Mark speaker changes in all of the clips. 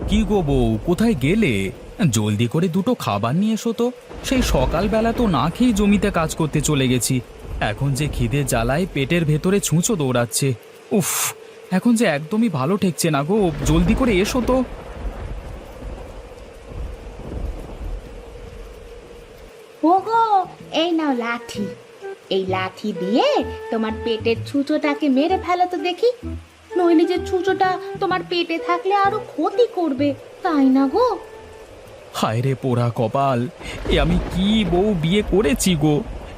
Speaker 1: কি গো বউ, কোথায় গেলে? জলদি করে দুটো খাবার নিয়ে এসো তো। সেই সকালবেলা তো না খেয়ে জমিতে কাজ করতে চলে গেছি। এখন যে খিদে জ্বালায় পেটের ভেতরে ছুঁচো দৌড়াচ্ছে। উফ, এখন যে একদমই ভালো ঠেকছে না গো, জলদি করে এসো তো।
Speaker 2: ওগো, এই নাও লাঠি। এই লাঠি দিয়ে তোমার পেটের ছুঁচোটাকে মেরে ফেলো তো দেখি। নইলে যে ছুঁচোটা তোমার পেটে থাকলে আরো ক্ষতি করবে, তাই না গো?
Speaker 1: হায় রে পোড়া কপাল, এ আমি কি বউ বিয়ে করেছি গো!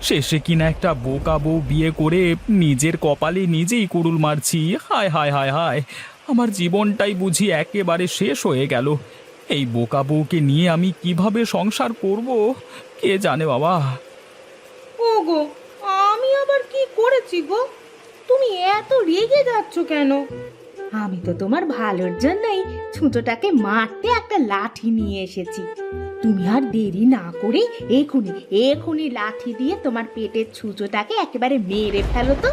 Speaker 1: শেষে কিনা একটা বোকা বউ বিয়ে করে নিজের কপালে নিজেই কুড়ুল মারছি। হায় হায় হায় হায়, আমার জীবনটাই বুঝি একেবারে শেষ হয়ে গেল। এই বোকা বউকে নিয়ে আমি কিভাবে সংসার করব, কে জানে বাবা।
Speaker 2: ওগো, আমি আবার কি করেছি গো? তুমি এত রেগে যাচ্ছ কেন? আমি তো তোমার ভালোর জন্যই ছুঁচোটাকে মারতে একটা লাঠি নিয়ে এসেছি। তুমি আর দেরি না করে এখুনি এখুনি লাঠি দিয়ে তোমার পেটের ছুঁচোটাকে একেবারে মেরে ফেলো তো।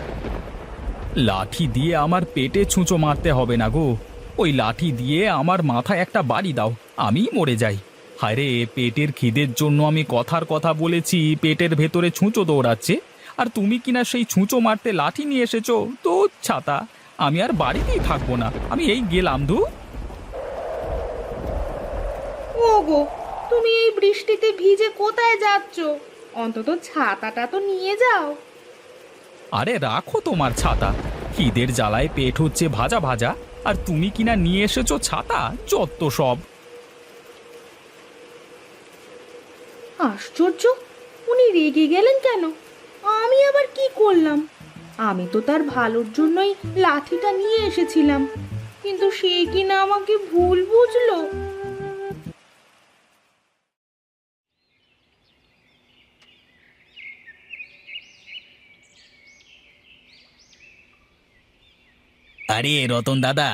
Speaker 1: লাঠি দিয়ে আমার পেটে ছুঁচো মারতে হবে না গো। ওই লাঠি দিয়ে আমার মাথায় একটা বাড়ি দাও, আমি মরে যাই। হায় রে, পেটের খিদের জন্য আমি কথার কথা বলেছি, পেটের ভেতরে ছুঁচো দৌড়াচ্ছে, আর তুমি কিনা সেই ছুঁচো মারতে লাঠি নিয়ে এসেছো। তো ছাতা, আমি আর বাড়িতেই থাকবো না, আমি এই গেলাম ধু।
Speaker 2: ওগো, তুমি এই বৃষ্টিতে ভিজে কোথায় যাচ্ছ? অন্তত ছাতাটা তো নিয়ে যাও।
Speaker 1: আরে রাখো তোমার ছাতা, খিদের জ্বালায় পেট হচ্ছে ভাজা ভাজা, আর তুমি কিনা নিয়ে এসেছো ছাতা, যত সব।
Speaker 2: আশ্চর্য, উনি রেগে গেলেন কেন? আমি আবার কি করলাম? আমি তো তার ভালোর জন্যই লাঠিটা নিয়ে এসেছিলাম, কিন্তু সে কিনা আমাকে ভুল বুঝলো।
Speaker 3: আরে রতন দাদা,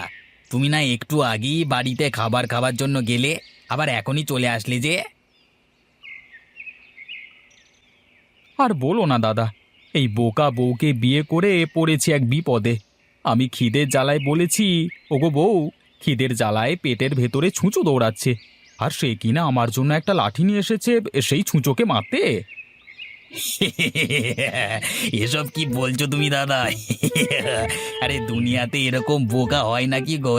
Speaker 3: তুমি না একটু আগেই বাড়িতে খাবার খাবার জন্য গেলে, আবার এখনই চলে আসলে যে?
Speaker 1: আর বলো না দাদা, এই বোকা বউকে বিয়ে করে পড়েছি এক বিপদে। আমি খিদের জ্বালায় বলেছি, ওগো বউ, খিদের জ্বালায় পেটের ভেতরে ছুঁচো দৌড়াচ্ছে, আর সে কিনা আমার জন্য একটা লাঠি নিয়ে এসেছে সেই ছুঁচোকে মারতে।
Speaker 3: এসব কি বলছো তুমি দাদা? আরে দুনিয়াতে এরকম বোকা হয় নাকি গো?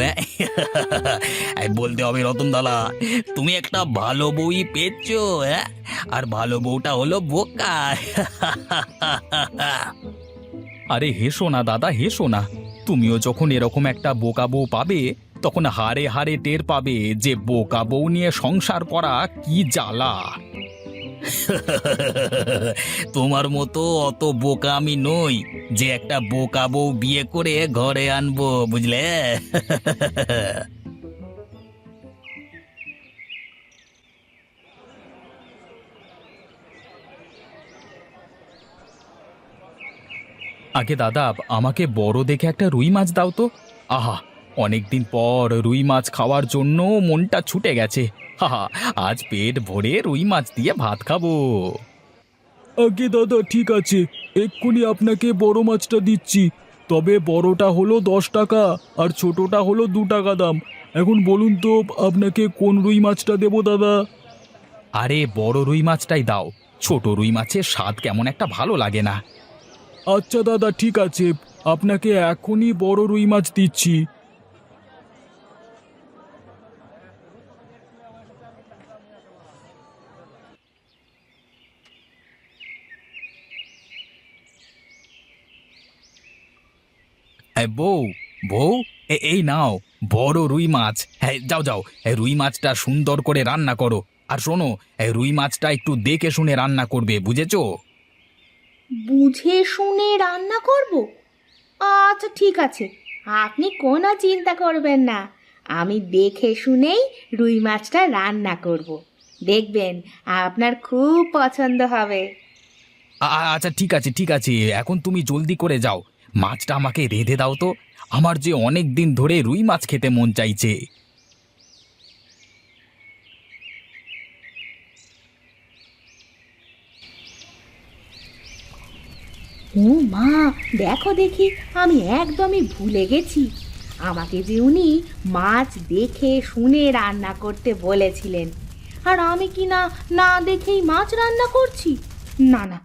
Speaker 3: বলতে হবে রতন দাদা, তুমি একটা ভালো বউই পেয়েছো, হ্যাঁ? আর ভালো বউটা হলো বোকা।
Speaker 1: আরে হেসো না দাদা, হেসো না। তুমিও যখন এরকম একটা বোকা বউ পাবে, তখন হাড়ে হাড়ে টের পাবে যে বোকা বউ নিয়ে সংসার করা কি জ্বালা।
Speaker 3: তোমার মতো অত বোকা আমি নই যে একটা বোকা বউ বিয়ে করে ঘরে আনবো, বুঝলে?
Speaker 1: আগে দাদা, আমাকে বড় দেখে একটা রুই মাছ দাও তো। আহা, অনেকদিন পর রুই মাছ খাওয়ার জন্য মনটা ছুটে গেছে। হাহা, আজ পেট ভরে রুই মাছ দিয়ে ভাত খাবো।
Speaker 4: আগে দাদা, ঠিক আছে, এক্ষুনি আপনাকে বড় মাছটা দিচ্ছি। তবে বড়টা হলো 10 টাকা আর ছোটটা হলো 2 টাকা দাম। এখন বলুন তো আপনাকে কোন রুই মাছটা দেবো দাদা?
Speaker 1: আরে বড় রুই মাছটাই দাও, ছোট রুই মাছের স্বাদ কেমন একটা ভালো লাগে না।
Speaker 4: আচ্ছা দাদা, ঠিক আছে, আপনাকে এখনই বড় রুই মাছ দিচ্ছি।
Speaker 1: বউ, বউ, এই নাও বড় রুই মাছ। হ্যাঁ, যাও যাও, রুই মাছটা সুন্দর করে রান্না করো। আর শোনো, রুই মাছটা একটু দেখে শুনে রান্না করবে, বুঝেছো?
Speaker 2: বুঝে শুনে রান্না করব? আচ্ছা ঠিক আছে, আপনি কোনো চিন্তা করবেন না। আমি দেখে শুনেই রুই মাছটা রান্না করব। দেখবেন আপনার খুব পছন্দ হবে।
Speaker 1: আচ্ছা ঠিক আছে, ঠিক আছে, এখন তুমি জলদি করে যাও, মাছটা আমাকে রেঁধে দাও তো। আমার যে অনেক দিন ধরে রুই মাছ খেতে মন চাইছে।
Speaker 2: ও মা, দেখো দেখি, আমি একদমই ভুলে গেছি। আমাকে যে উনি মাছ দেখে শুনে রান্না করতে বলেছিলেন, আর আমি কি না না দেখেই মাছ রান্না করছি? না না,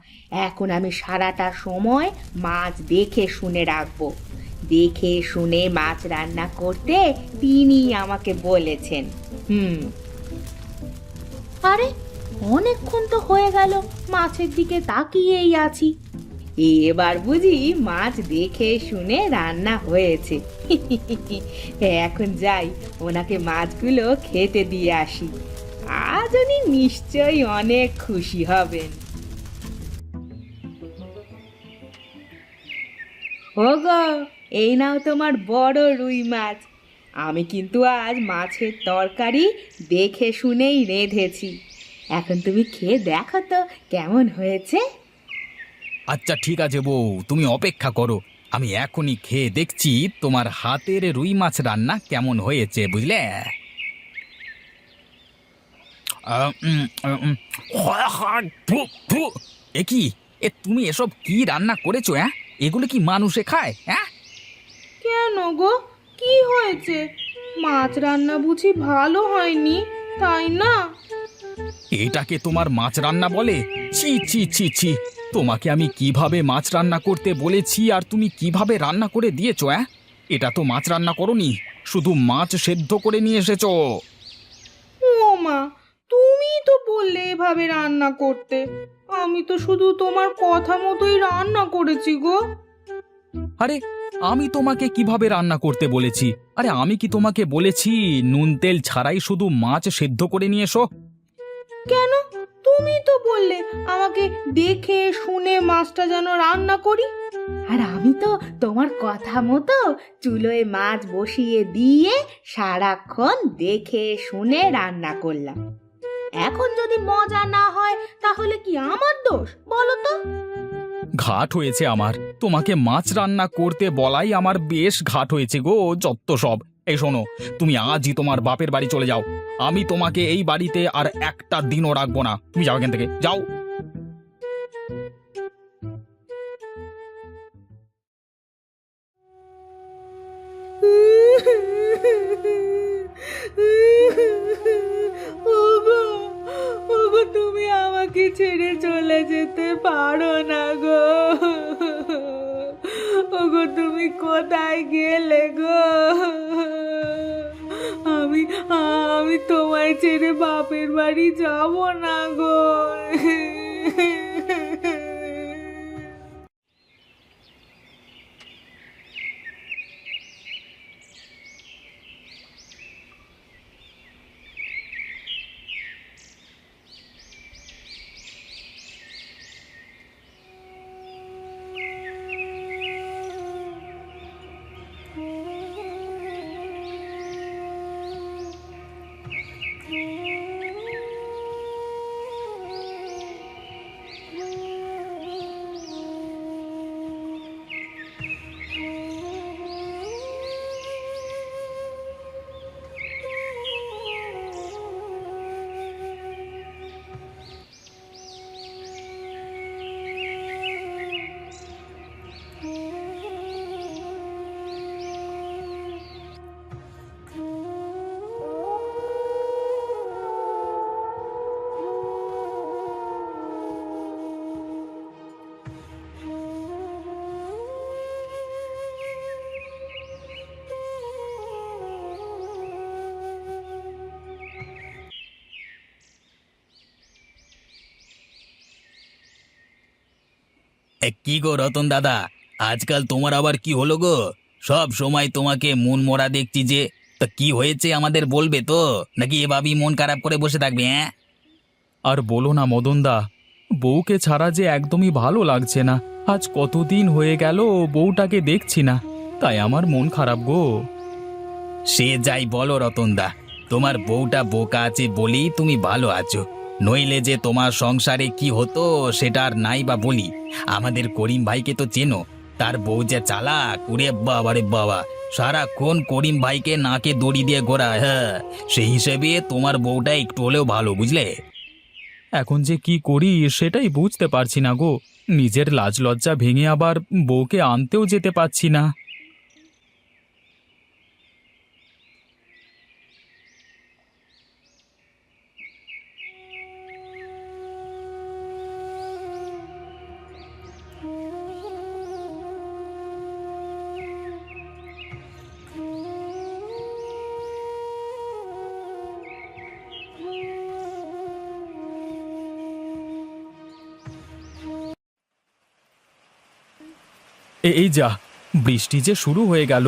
Speaker 2: এখন আমি সারাটা সময় মাছ দেখে শুনে রাখবো। দেখে শুনে মাছ রান্না করতে তিনি আমাকে বলেছেন। আরে অনেকক্ষণ তো হয়ে গেল মাছের দিকে তাকিয়েই আছি, এবার বুঝি মাছ দেখে শুনে রান্না হয়েছে। এখন যাই, ওনাকে মাছগুলো খেতে দিয়ে আসি, আজ উনি নিশ্চয়ই অনেক খুশি হবেন। ওগো, এই নাও তোমার বড় রুই মাছ। আমি কিন্তু আজ মাছের তরকারি দেখে শুনেই রেঁধেছি। এখন তুমি খেয়ে দেখো তো কেমন হয়েছে।
Speaker 1: আচ্ছা ঠিক আছে বউ, তুমি অপেক্ষা করো, আমি এখনই খেয়ে দেখছি তোমার হাতের রুই মাছ রান্না কেমন হয়েছে, বুঝলে? এ কি, তুমি এসব কি রান্না করেছো? হ্যাঁ, এগুলো কি মানুষে খায়? হ্যাঁ,
Speaker 2: কেন গো, কি হয়েছে? মাছ রান্না বুঝি ভালো হয়নি, তাই না?
Speaker 1: এটাকে তোমার মাছ রান্না বলে? ছি ছি ছি ছি, তোমাকে আমি কিভাবে মাছ রান্না করতে বলেছি আর তুমি কিভাবে রান্না করে দিয়েছো? হ্যাঁ, এটা তো মাছ রান্না করোনি, শুধু মাছ সেদ্ধ করে নিয়ে এসেছো।
Speaker 2: ও মা, তুমিই তো বললে এভাবে রান্না করতে। আমি তো শুধু তোমার কথা মতোই রান্না করেছি গো।
Speaker 1: আরে আমি তোমাকে কিভাবে রান্না করতে বলেছি? আরে আমি কি তোমাকে বলেছি নুন তেল ছাড়াই শুধু মাছ সেদ্ধ করে নিয়ে এসো?
Speaker 2: কেন, তুমি তো বললে আমাকে দেখে শুনে মাছটা যেন রান্না করি, আর আমি তো তোমার কথা মতো চুলোয় মাছ বসিয়ে দিয়ে সারাক্ষণ দেখে শুনে রান্না করলাম। এখন যদি মজা না হয় তাহলে কি আমার দোষ বলো তো?
Speaker 1: ঘাট হয়েছে আমার, তোমাকে মাছ রান্না করতে বলাই আমার বেশ ঘাট হয়েছে গো, যত সব। এই শোনো, তুমি আজই তোমার বাপের বাড়ি চলে যাও, আমি তোমাকে এই বাড়িতে আর একটা দিনও রাখবো না। তুমি যাও, এখান থেকে যাও।
Speaker 2: ওগো, ওগো, তুমি আমাকে ছেড়ে চলে যেতে পারো না গো। ওগো, তুমি কোথায় গেলে গো? আমি আমি তোমায় ছেড়ে বাপের বাড়ি যাব না গো।
Speaker 3: কি গো রতন দাদা, আজকাল তোমার আবার কি হলো গো? সব সময় তোমাকে মন মরা দেখছি যে। তা কি হয়েছে আমাদের বলবে তো, নাকি এভাবেই মন খারাপ করে বসে থাকবে? হ্যাঁ,
Speaker 1: আর বলো না মদনদা, বউকে ছাড়া যে একদমই ভালো লাগছে না। আজ কতদিন হয়ে গেল বউটাকে দেখছি না, তাই আমার মন খারাপ গো।
Speaker 3: সে যাই বলো রতনদা, তোমার বউটা বোকা আছে বলেই তুমি ভালো আছো, নইলে যে তোমার সংসারে কি হতো সেটা আর নাই বা বলি। আমাদের করিম ভাইকে তো চেনো, তার বউ যে চালাক, উরে বাবা রে বাবা, সারাক্ষণ করিম ভাইকে নাকে দড়ি দিয়ে ঘোরায়। হ্যাঁ, সেই হিসেবে তোমার বউটা একটু হলেও ভালো, বুঝলে?
Speaker 1: এখন যে কি করি সেটাই বুঝতে পারছি না গো, নিজের লাজ লজ্জা ভেঙে আবার বউকে আনতেও যেতে পারছি না। এই যা, বৃষ্টি যে শুরু হয়ে গেল।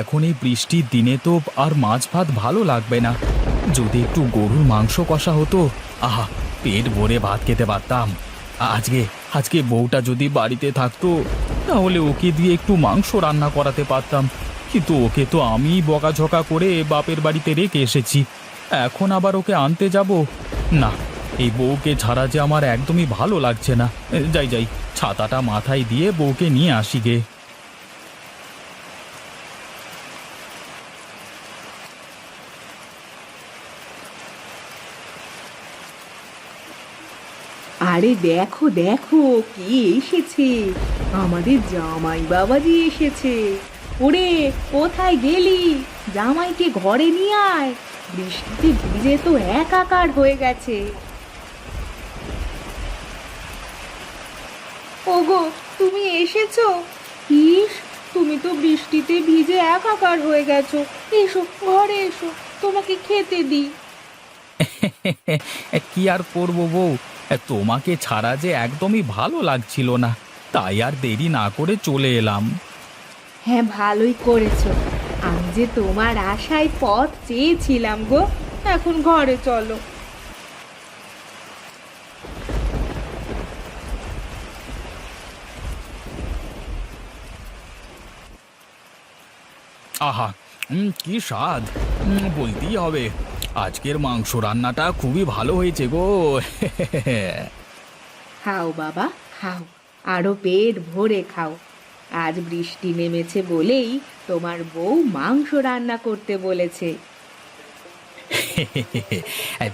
Speaker 1: এখন এই বৃষ্টির দিনে তো আর মাছ ভাত ভালো লাগবে না। যদি একটু গরুর মাংস কষা হতো, আহা, পেট ভরে ভাত খেতে পারতাম। আজকে আজকে বউটা যদি বাড়িতে থাকতো, তাহলে ওকে দিয়ে একটু মাংস রান্না করাতে পারতাম। কিন্তু ওকে তো আমি বকাঝকা করে বাপের বাড়িতে রেখে এসেছি। এখন আবার ওকে আনতে যাব? না, এই বউকে ছাড়া যে আমার একদমই ভালো লাগছে না। যাই যাই, ছাতাটা মাথায় দিয়ে বউকে নিয়ে আসি গে।
Speaker 2: আরে দেখো দেখো কে এসেছে, আমাদের জামাই বাবাজি এসেছে। ওরে, কোথায় গেলি? জামাইকে ঘরে নিয়ে আয়, বৃষ্টিতে ভিজে তো একাকার হয়ে গেছে। ওগো, তুমি এসেছো? ইস, তুমি তো বৃষ্টিতে ভিজে একাকার হয়ে গেছো। এসো, ঘরে এসো, তোমাকে খেতে দিই।
Speaker 1: কি আর করবো বউ, তোমাকে ছাড়া যে একদমই ভালো লাগছিল না, তাই আর দেরি না করে চলে এলাম।
Speaker 2: হ্যাঁ, ভালোই করেছো। আমি যে তোমার আশায় পথ চেয়েছিলাম গো। এখন ঘরে চলো।
Speaker 1: আহা, কি স্বাদ! বলতেই হবে, আজকের মাংস রান্নাটা খুবই ভালো হয়েছে গো।
Speaker 2: খাও বাবা, খাও, আরো পেট ভরে খাও। আজ বৃষ্টি নেমেছে বলেই তোমার বউ মাংস রান্না করতে বলেছে।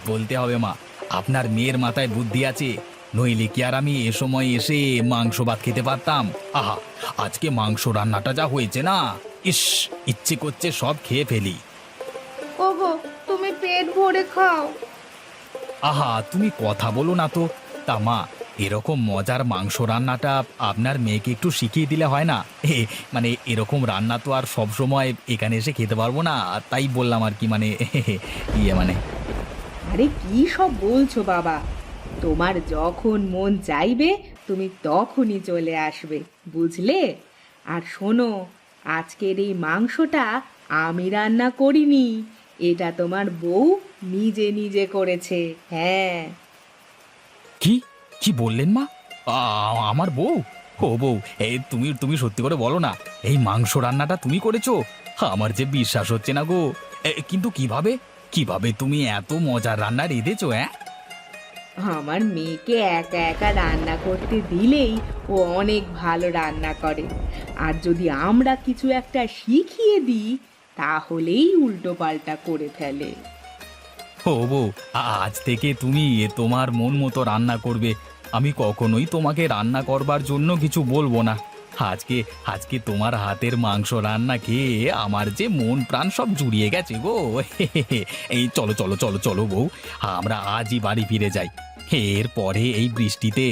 Speaker 3: বলতে হবে মা, আপনার মেয়ের মাথায় বুদ্ধি আছে। নইলে কি আর আমি এ সময় এসে মাংস ভাত খেতে পারতাম? আহা, আজকে মাংস রান্নাটা যা হয়েছে না, ইস, ইচ্ছে করছে সব খেয়ে ফেলি।
Speaker 2: ওগো, তুমি পেট ভরে খাও।
Speaker 3: আহা, তুমি কথা বলো না তো। তা মা, এরকম মজার মাংস রান্নাটা আপনার মেয়েকে একটু শিখিয়ে দিলে হয় না? মানে এরকম রান্না তো আর সব সময় এখানে এসে খেতে পারবো না, তাই বললাম আর কি, মানে মানে
Speaker 2: আরে কি সব বলছো বাবা? তোমার যখন মন চাইবে তুমি তখনই চলে আসবে, বুঝলে? আর শোনো, আজকের এই মাংসটা আমি রান্না করিনি, এটা তোমার বউ নিজে নিজে করেছে। হ্যাঁ।
Speaker 3: কি কি বললেন মা? আমার বউ? ও বউ, তুমি তুমি সত্যি করে বলো না, এই মাংস রান্নাটা তুমি করেছো? আমার যে বিশ্বাস হচ্ছে না গো। কিন্তু কিভাবে কিভাবে তুমি এত মজার রান্না রেঁধেছো?
Speaker 2: আমার মেয়েকে একা একা রান্না করতে দিলেই ও অনেক ভালো রান্না করে। আর যদি আমরা কিছু একটা শিখিয়ে দিই, তাহলেই উল্টো পাল্টা করে ফেলে।
Speaker 3: ও বউ, আজ থেকে তুমি তোমার মন মতো রান্না করবে। আমি কখনোই তোমাকে রান্না করবার জন্য কিছু বলবো না। আজকে আজকে তোমার হাতের মাংস রান্না খেয়ে আমার যে মন প্রাণ সব জুড়িয়ে গেছে গো। এই চলো চলো চলো চলো বউ, আমরা আজই বাড়ি ফিরে যাই। এরপরে এই বৃষ্টিতে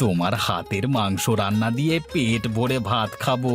Speaker 3: তোমার হাতের মাংস রান্না দিয়ে পেট ভরে ভাত খাবো।